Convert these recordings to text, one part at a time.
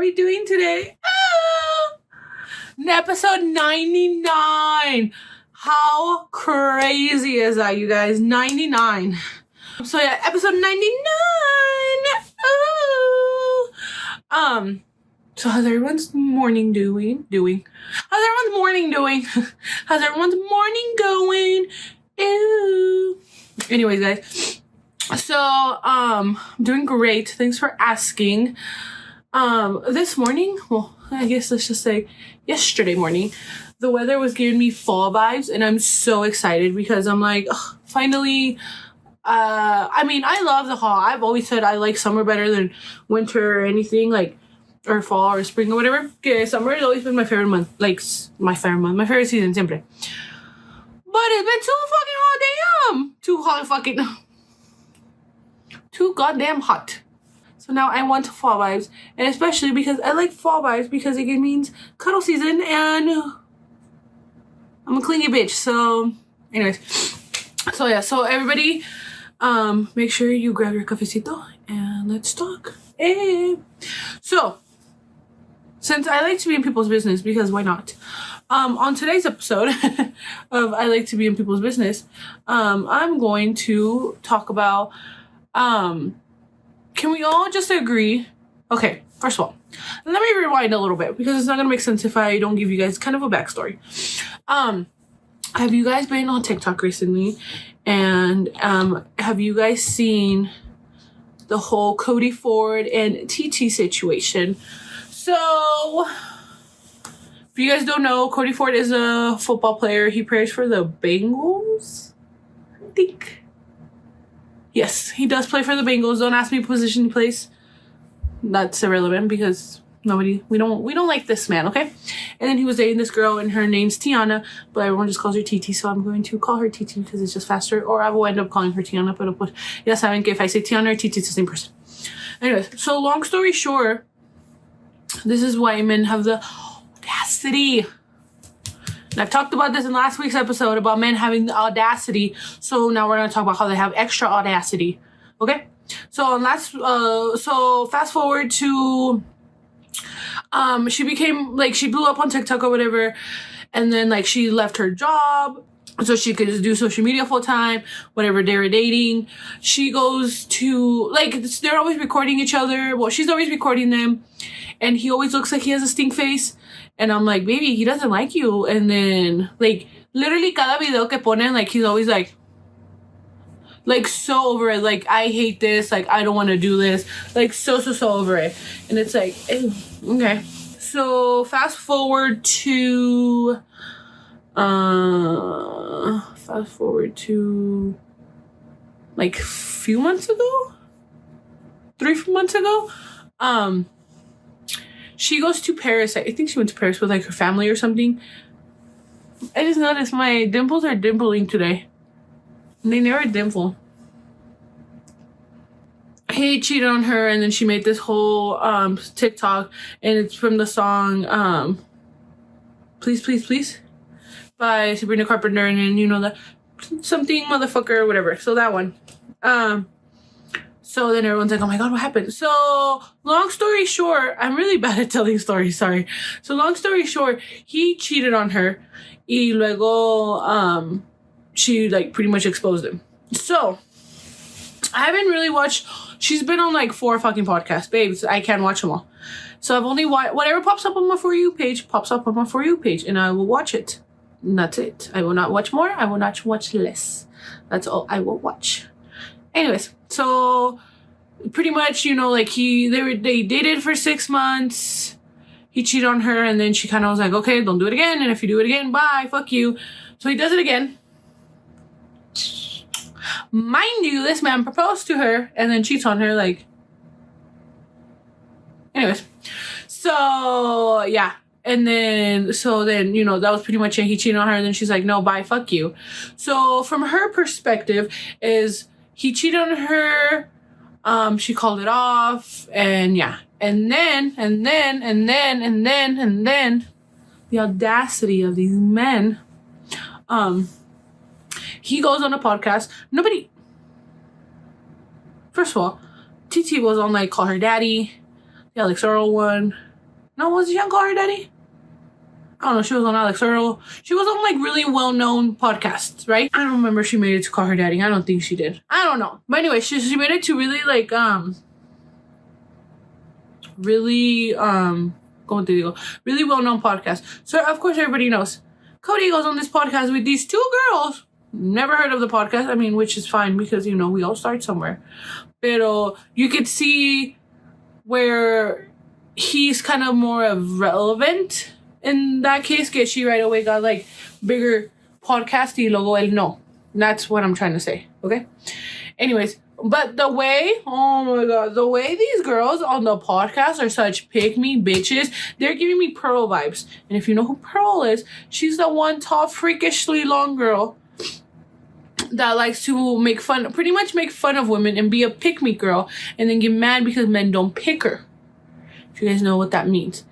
we doing today? Episode 99. How crazy is that, you guys? 99. So yeah, episode 99. So how's everyone's morning doing? How's everyone's morning doing? How's everyone's morning going? Ew. Anyways, guys. So, I'm doing great. Thanks for asking. This morning, well, I guess let's just say yesterday morning, the weather was giving me fall vibes, and I'm so excited because I'm like, ugh, finally. I mean, I love the fall. I've always said I like summer better than winter or anything, like, or fall or spring or whatever. Okay, summer has always been my favorite month. Like, my favorite season, siempre. But it's been too fucking hot, too goddamn hot. So now I want fall vibes. And especially because I like fall vibes because it means cuddle season and I'm a clingy bitch. So, anyways. So yeah, so everybody, make sure you grab your cafecito and let's talk. Hey. So, since I like to be in people's business, because why not? On today's episode of I Like to Be in People's Business, I'm going to talk about, can we all just agree? Okay, first of all, let me rewind a little bit because it's not going to make sense if I don't give you guys kind of a backstory. Have you guys been on TikTok recently? And have you guys seen the whole Cody Ford and TT situation? So, if you guys don't know, Cody Ford is a football player. He plays for the Bengals, I think. Yes, he does play for the Bengals. Don't ask me what position he plays. That's irrelevant because we don't like this man, okay? And then he was dating this girl, and her name's Tiana, but everyone just calls her TT, so I'm going to call her TT because it's just faster, or I will end up calling her Tiana, but ya saben que if I say Tiana or TT, it's the same person. Anyways, so long story short, this is why men have the audacity. And I've talked about this in last week's episode about men having the audacity. So now we're going to talk about how they have extra audacity. Okay? So so fast forward to she became like she blew up on TikTok or whatever, and then like she left her job so she could just do social media full time, whatever they were dating. She goes to like they're always recording each other. Well, she's always recording them. And he always looks like he has a stink face. And I'm like, baby, he doesn't like you. And then, like, literally cada video que ponen, like, he's always like so over it. Like, I hate this. Like, I don't want to do this. Like, so over it. And it's like, ew, okay. So, fast forward to, like, few months ago? 3 months ago? She goes to Paris. I think she went to Paris with like her family or something. I just noticed my dimples are dimpling today. They never dimple. He cheated on her, and then she made this whole TikTok, and it's from the song Please Please Please by Sabrina Carpenter, and then you know that something motherfucker or whatever. So that one. So then everyone's like, oh my God, what happened? So long story short, I'm really bad at telling stories, sorry. So long story short, he cheated on her. Y luego, she like pretty much exposed him. So I haven't really watched, she's been on like 4 fucking podcasts, babes. I can't watch them all. So I've only watched, whatever pops up on my For You page, and I will watch it. And that's it. I will not watch more. I will not watch less. That's all I will watch. Anyways, so pretty much, you know, like they dated for 6 months. He cheated on her, and then she kind of was like, okay, don't do it again. And if you do it again, bye, fuck you. So he does it again. Mind you, this man proposed to her and then cheats on her, like. Anyways, so yeah. And then, you know, that was pretty much it. He cheated on her, and then she's like, no, bye, fuck you. So from her perspective is, he cheated on her, she called it off, and yeah. And then, the audacity of these men, he goes on a podcast. First of all, TT was on, like, Call Her Daddy, the Alex Earl one, No, was she on Call Her Daddy? I don't know. She was on Alex Earl. She was on like really well-known podcasts, right? I don't remember if she made it to Call Her Daddy. I don't think she did. I don't know. But anyway, she made it to really like really como te digo, really well-known podcast. So of course everybody knows. Cody goes on this podcast with these two girls. Never heard of the podcast. I mean, which is fine because, you know, we all start somewhere. Pero you could see where he's kind of more of relevant in that case. Que she right away got like bigger podcast y luego él no. That's what I'm trying to say. Okay? Anyways, but the way, oh my God, the way these girls on the podcast are such pick-me bitches, they're giving me Pearl vibes. And if you know who Pearl is, she's the one tall, freakishly long girl that likes to pretty much make fun of women and be a pick-me girl and then get mad because men don't pick her. If you guys know what that means.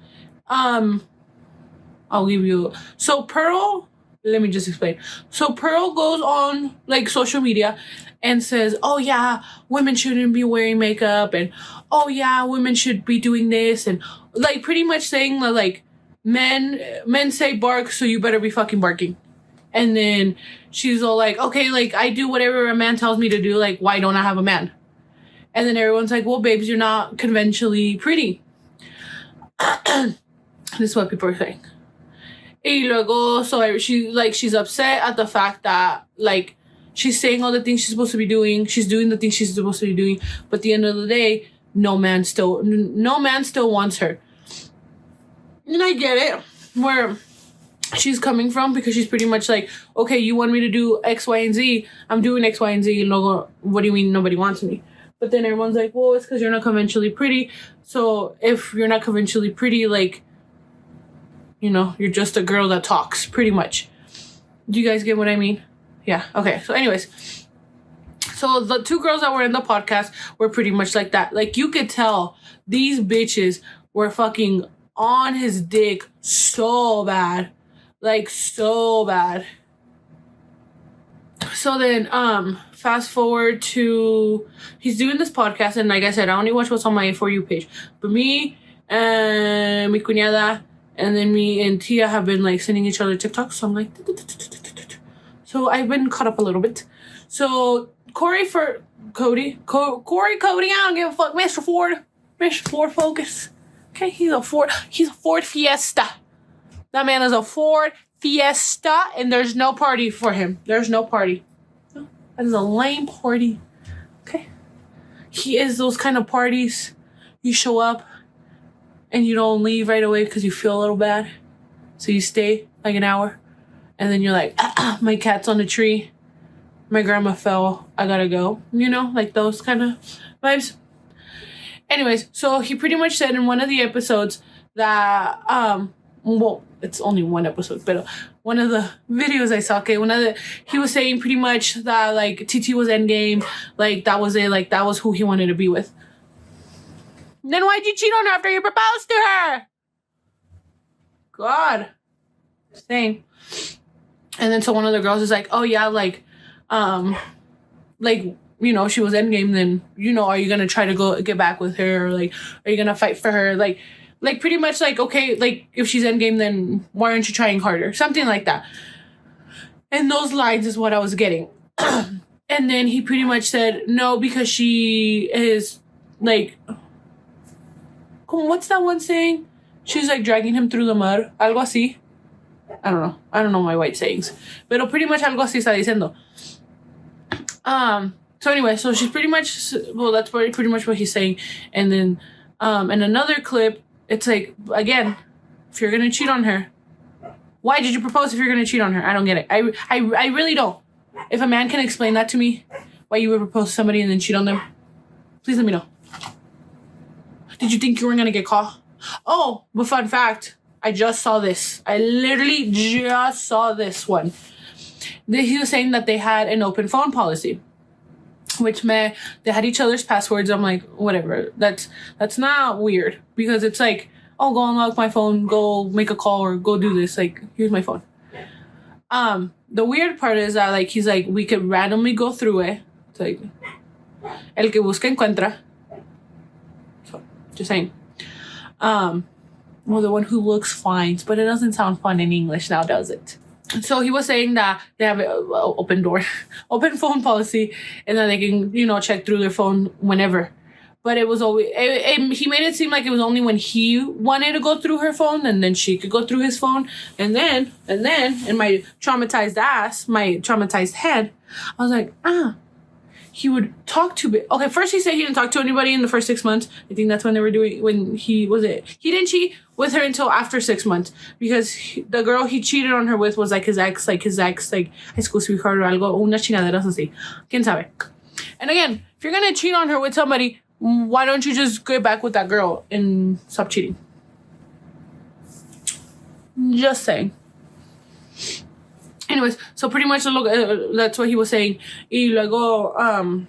I'll give you, so Pearl, let me just explain. So Pearl goes on like social media and says, oh yeah, women shouldn't be wearing makeup, and oh yeah, women should be doing this, and like pretty much saying that like men say bark, so you better be fucking barking. And then she's all like, okay, like I do whatever a man tells me to do, like why don't I have a man? And then everyone's like, well, babes, you're not conventionally pretty. This is what people are saying. Y luego, so she's upset at the fact that like she's saying all the things she's supposed to be doing, she's doing the things she's supposed to be doing, but at the end of the day, no man still wants her. And I get it where she's coming from, because she's pretty much like, okay, you want me to do X, Y, and Z, I'm doing X, Y, and Z, and luego, what do you mean nobody wants me? But then everyone's like, well, it's because you're not conventionally pretty. So if you're not conventionally pretty, like, you know, you're just a girl that talks, pretty much. Do you guys get what I mean? Yeah. Okay. So anyways, so the two girls that were in the podcast were pretty much like that. Like, you could tell these bitches were fucking on his dick so bad. Like, so bad. So then, fast forward to, he's doing this podcast, and like I said, I only watch what's on my For You page. But me and mi cuñada, and then me and Tia have been like sending each other TikToks. So I'm like, so I've been caught up a little bit. So Cody, I don't give a fuck. Mr. Ford focus. Okay, he's a Ford Fiesta. That man is a Ford Fiesta, and there's no party for him. There's no party. No, that is a lame party. Okay, he is those kind of parties. You show up and you don't leave right away because you feel a little bad. So you stay like an hour. And then you're like, my cat's on the tree. My grandma fell. I gotta go. You know, like those kind of vibes. Anyways, so he pretty much said in one of the episodes that, well, it's only one episode, but one of the videos I saw, okay, he was saying pretty much that, like, TT was endgame. Like, that was it. Like, that was who he wanted to be with. Then why'd you cheat on her after you proposed to her? God. Same. And then so one of the girls is like, oh yeah, like, you know, she was endgame, then, you know, are you gonna try to go get back with her? Or, like, are you gonna fight for her? Like pretty much like, okay, like, if she's endgame, then why aren't you trying harder? Something like that. And those lines is what I was getting. And then he pretty much said, no, because she is, like, what's that one saying? She's like dragging him through the mud. Algo así. I don't know my white sayings. Pero pretty much algo así está diciendo. So anyway, so she's pretty much, well, that's pretty much what he's saying. And then, in another clip, it's like, again, if you're gonna cheat on her, why did you propose if you're gonna cheat on her? I don't get it. I really don't. If a man can explain that to me, why you would propose to somebody and then cheat on them, please let me know. Did you think you were gonna get caught? Oh, but fun fact, I just saw this. I literally just saw this one. He was saying that they had an open phone policy, which meant they had each other's passwords. I'm like, whatever. That's not weird, because it's like, oh, go unlock my phone, go make a call, or go do this. Like, here's my phone. The weird part is that, like, he's like, we could randomly go through it. It's like, el que busca encuentra. So, just saying. Well, the one who looks fine, but it doesn't sound fun in English now, does it? So he was saying that they have an open phone policy, and that they can, check through their phone whenever. But it was always, he made it seem like it was only when he wanted to go through her phone, and then she could go through his phone. And then, in my traumatized ass, my traumatized head, I was like, he would talk to, okay, first he said he didn't talk to anybody in the first 6 months. I think that's when they were doing, he didn't cheat with her until after 6 months, because the girl he cheated on her with was his ex, high school sweetheart or algo, una chingaderas así. Quién sabe. And again, if you're gonna cheat on her with somebody, why don't you just get back with that girl and stop cheating? Just saying. Anyways, so pretty much that's what he was saying. Y luego,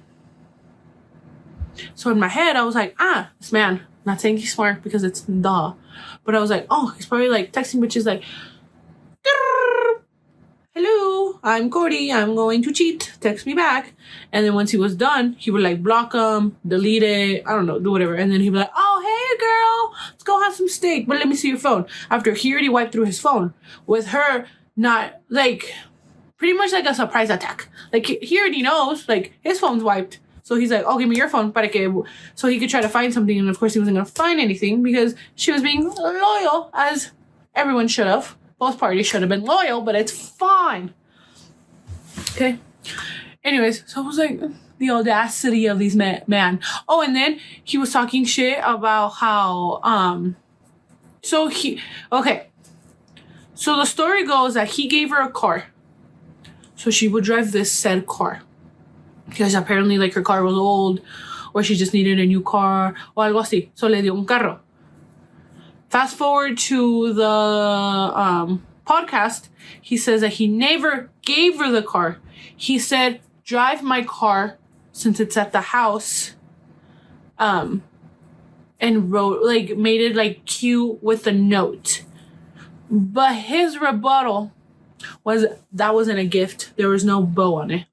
so in my head, I was like, this man, not saying he's smart because it's duh. But I was like, he's probably like texting bitches like, hello, I'm Cody, I'm going to cheat, text me back. And then once he was done, he would like block them, delete it, I don't know, do whatever. And then he'd be like, oh, hey girl, let's go have some steak, but let me see your phone. After he already wiped through his phone with her not like, pretty much like a surprise attack. Like he already knows, like his phone's wiped. So he's like, give me your phone, so he could try to find something. And of course he wasn't going to find anything because she was being loyal, as everyone should have. Both parties should have been loyal, but it's fine. Okay. Anyways, so I was like, the audacity of these man. Oh, and then he was talking shit about how, so the story goes that he gave her a car. So she would drive this said car. Because apparently, like, her car was old, or she just needed a new car, o algo así. So le dio un carro. Fast forward to the podcast, he says that he never gave her the car. He said, drive my car since it's at the house. And wrote, like, made it, like, cute with a note. But his rebuttal was that wasn't a gift. There was no bow on it.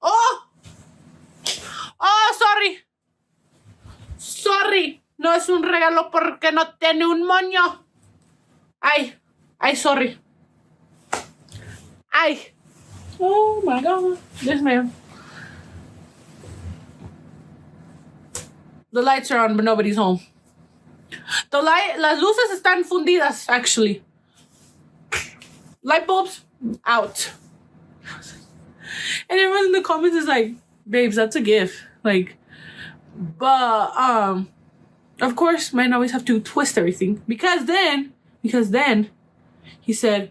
Sorry. No es un regalo porque no tiene un moño. Ay, sorry. Ay. Oh my God. This man. The lights are on, but nobody's home. Las luces están fundidas, actually. Light bulbs out. And everyone in the comments is like, babes, that's a gift. Like, but of course, men always have to twist everything. Because then he said,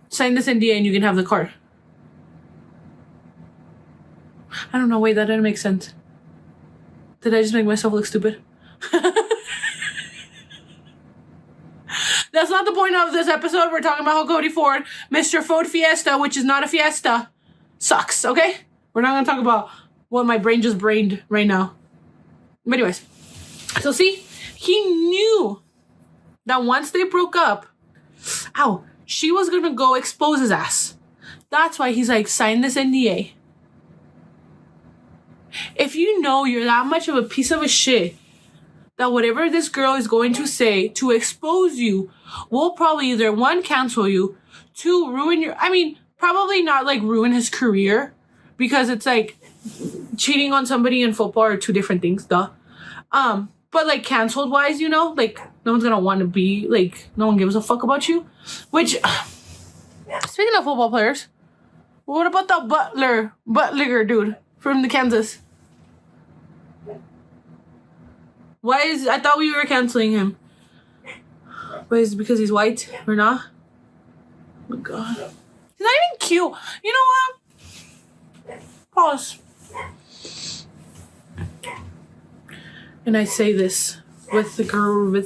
sign this NDA and you can have the car. I don't know, wait, that didn't make sense. Did I just make myself look stupid? That's not the point of this episode. We're talking about how Cody Ford, Mr. Ford Fiesta, which is not a Fiesta, sucks, okay? We're not going to talk about what my brain just brained right now. But anyways, so see, he knew that once they broke up, she was going to go expose his ass. That's why he's like, sign this NDA. If you know you're that much of a piece of a shit, that whatever this girl is going to say to expose you will probably either, one, cancel you, two, ruin your, probably not like ruin his career, because it's like cheating on somebody and football are two different things, duh. But like canceled wise, like no one's gonna want to be, like, no one gives a fuck about you. Which, speaking of football players, what about that Butler dude from the Kansas? I thought we were canceling him. But is it because he's white or not? Oh my God. He's not even cute. You know what? Pause. And I say this with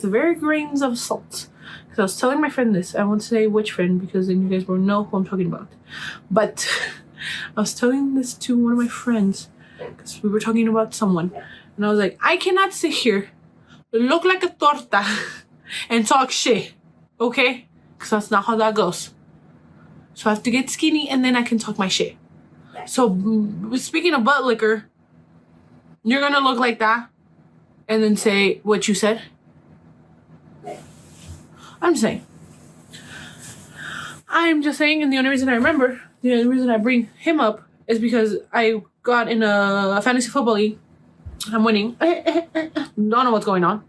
very grains of salt. Because I was telling my friend this. I won't say which friend because then you guys will know who I'm talking about. But I was telling this to one of my friends because we were talking about someone. And I was like, I cannot sit here, look like a torta, and talk shit, okay? Because that's not how that goes. So I have to get skinny and then I can talk my shit. So speaking of butt liquor, you're going to look like that and then say what you said? I'm just saying. And the only reason I bring him up is because I got in a fantasy football league. I'm winning. Don't know what's going on.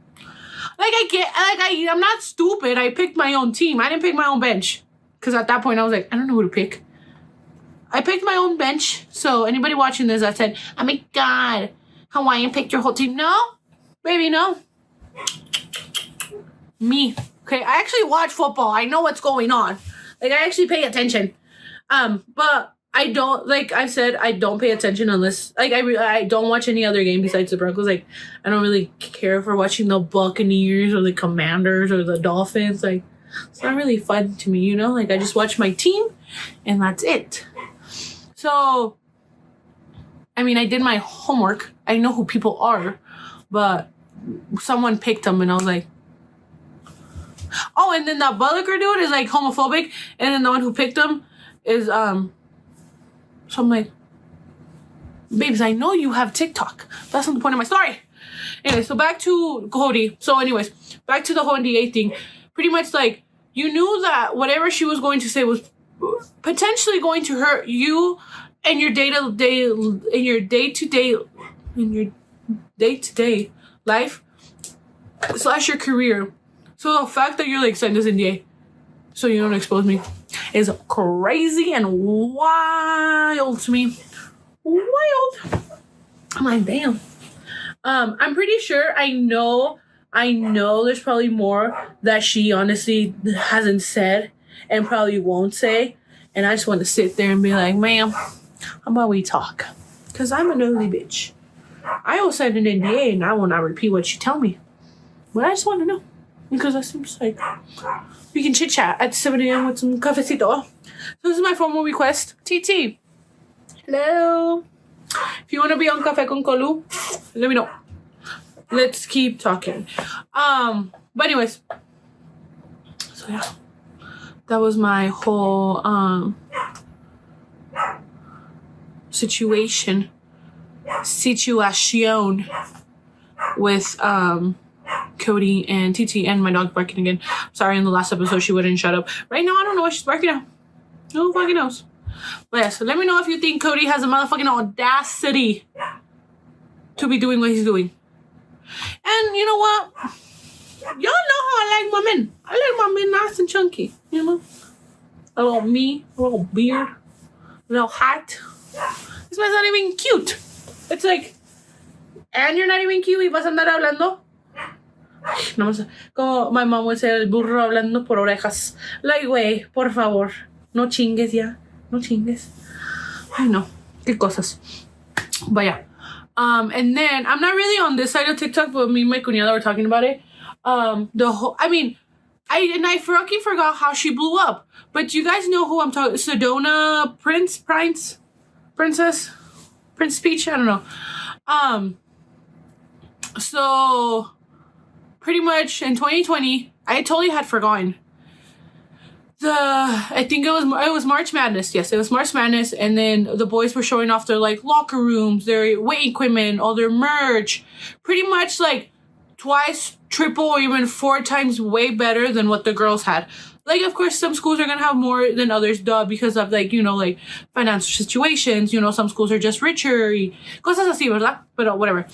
I'm not stupid. I picked my own team. I didn't pick my own bench. Because at that point, I was like, I don't know who to pick. I picked my own bench. So anybody watching this, I said, oh my God, Hawaiian picked your whole team. No, baby, no. Me. Okay, I actually watch football. I know what's going on. Like, I actually pay attention. But I don't, like I said, I don't pay attention unless, like, I don't watch any other game besides the Broncos. Like, I don't really care for watching the Buccaneers or the Commanders or the Dolphins. Like, it's not really fun to me, you know? Like, I just watch my team, and that's it. So, I mean, I did my homework. I know who people are, but someone picked them, and I was like, oh, and then that Bullocker dude is, like, homophobic, and then the one who picked him is, so I'm like, babes, I know you have TikTok. That's not the point of my story. Anyway, so back to Cody. So anyways, back to the whole NDA thing. Pretty much, like, you knew that whatever she was going to say was potentially going to hurt you and your day-to-day life / your career. So the fact that you're like, sign this NDA so you don't expose me is crazy and wild to me. Wild. I'm like, damn. I'm pretty sure I know there's probably more that she honestly hasn't said and probably won't say. And I just want to sit there and be like, ma'am, how about we talk? Because I'm a nosy bitch. I will sign an NDA and I will not repeat what you tell me. But I just want to know. Because that seems like we can chit chat at 7 a.m. with some cafecito. So this is my formal request. TT. Hello. If you want to be on Café con Colu, let me know. Let's keep talking. But anyways. So yeah. That was my whole situation with Cody and TT and my dog barking again. Sorry, in the last episode she wouldn't shut up. Right now I don't know what she's barking at. No fucking knows. But yeah, so let me know if you think Cody has a motherfucking audacity to be doing what he's doing. And you know what? Y'all know how I like my men. I like my men nice and chunky, you know? A little beard, a little hat. This man's not even cute. It's like, and you're not even cute y vas a andar hablando. No más, como my mom would say, el burro hablando por orejas. Like, güey, por favor, no chingues ya. No chingues. I know. Qué cosas. But yeah. And then, I'm not really on this side of TikTok, but me and my cuñada were talking about it. I fucking forgot how she blew up. But you guys know who I'm talking. Sedona Prince Peach? I don't know. So pretty much in 2020, I totally had forgotten. I think it was March Madness. Yes, it was March Madness, and then the boys were showing off their like locker rooms, their weight equipment, all their merch. Pretty much like twice, triple, or even 4 times way better than what the girls had. Like, of course, some schools are gonna have more than others, because of like, you know, like financial situations. You know, some schools are just richer, cosas así, ¿verdad? But whatever.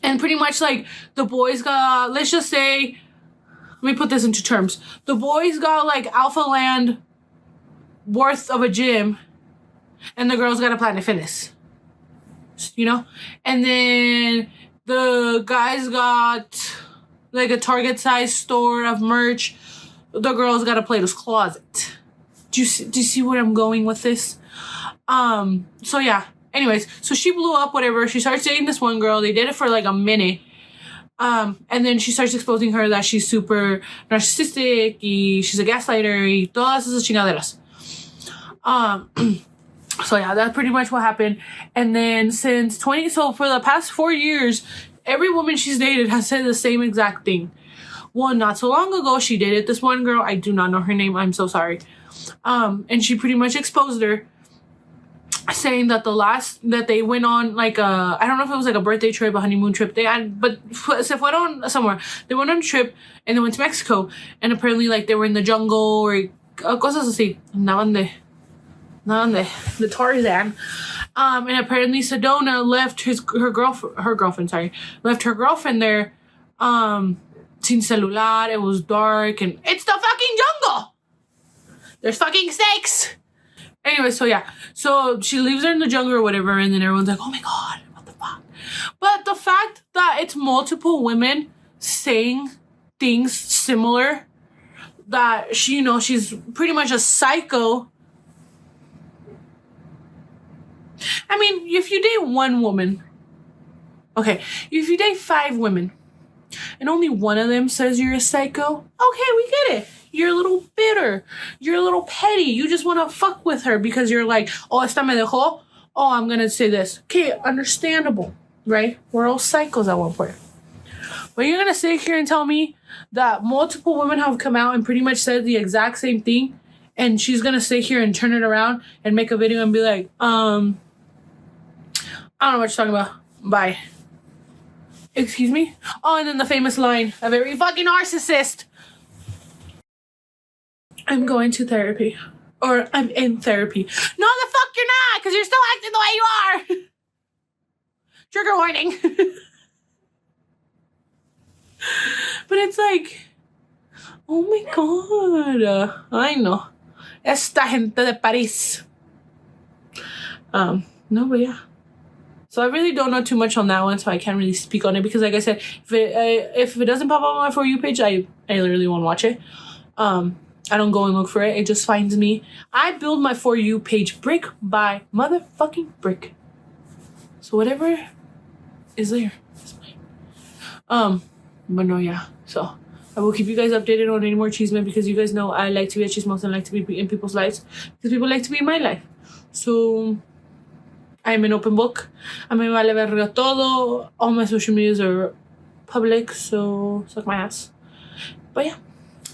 And pretty much like the boys got, let's just say, let me put this into terms. The boys got like Alpha Land worth of a gym, and the girls got a Planet Fitness. You know? And then the guys got like a Target size store of merch. The girls got a Plato's Closet. Do you see where I'm going with this? So yeah. Anyways, so she blew up, whatever. She starts dating this one girl. They did it for like a minute. And then she starts exposing her that she's super narcissistic, y she's a gaslighter, y todas esas chingaderas. So yeah, that's pretty much what happened. And then so for the past 4 years, every woman she's dated has said the same exact thing. Well, not so long ago, she dated this one girl. I do not know her name. I'm so sorry. And she pretty much exposed her. saying that that they went on like a, I don't know if it was like a birthday trip, a honeymoon trip, but se fueron somewhere. They went on a trip and they went to Mexico, and apparently like they were in the jungle or cosas así. The Tarzan. And apparently Sedona left her girlfriend, left her girlfriend there, sin celular. It was dark and it's the fucking jungle. There's fucking snakes. Anyway, so yeah. So she leaves her in the jungle or whatever, and then everyone's like, oh my god, what the fuck? But the fact that it's multiple women saying things similar, that she, she's pretty much a psycho. I mean, if you date one woman, okay, if you date 5 women, and only one of them says you're a psycho, okay, we get it. You're a little bitter. You're a little petty. You just want to fuck with her because you're like, oh, esta me dejó. Oh, I'm going to say this. Okay, understandable, right? We're all psychos at one point. But you're going to sit here and tell me that multiple women have come out and pretty much said the exact same thing, and she's going to sit here and turn it around and make a video and be like, I don't know what you're talking about. Bye. Excuse me? Oh, and then the famous line, a very fucking narcissist. I'm going to therapy. Or I'm in therapy. No, the fuck you're not, because you're still acting the way you are. Trigger warning. But it's like, oh my god. I know. Esta gente de Paris. No, but yeah. So I really don't know too much on that one, so I can't really speak on it because, like I said, if it doesn't pop up on my For You page, I literally won't watch it. I don't go and look for it. It just finds me. I build my For You page brick by motherfucking brick. So whatever is there is mine. But no, yeah. So I will keep you guys updated on any more chisme because you guys know I like to be a chismosa and like to be in people's lives because people like to be in my life. So I'm an open book. A mí me vale verga todo. All my social medias are public, so suck my ass. But yeah.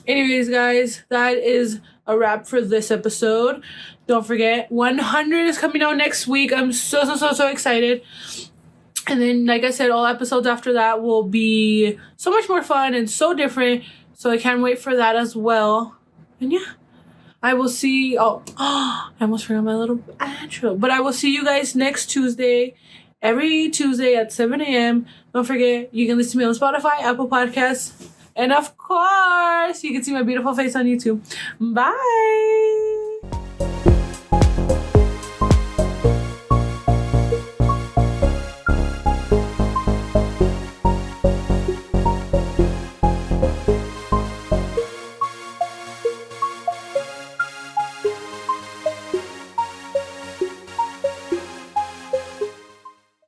Anyways, guys, that is a wrap for this episode. Don't forget, 100 is coming out next week. I'm so excited. And then, like I said, all episodes after that will be so much more fun and so different. So I can't wait for that as well. And yeah. I will see, I almost forgot my little intro. But I will see you guys next Tuesday, every Tuesday at 7 a.m. Don't forget, you can listen to me on Spotify, Apple Podcasts, and of course, you can see my beautiful face on YouTube. Bye!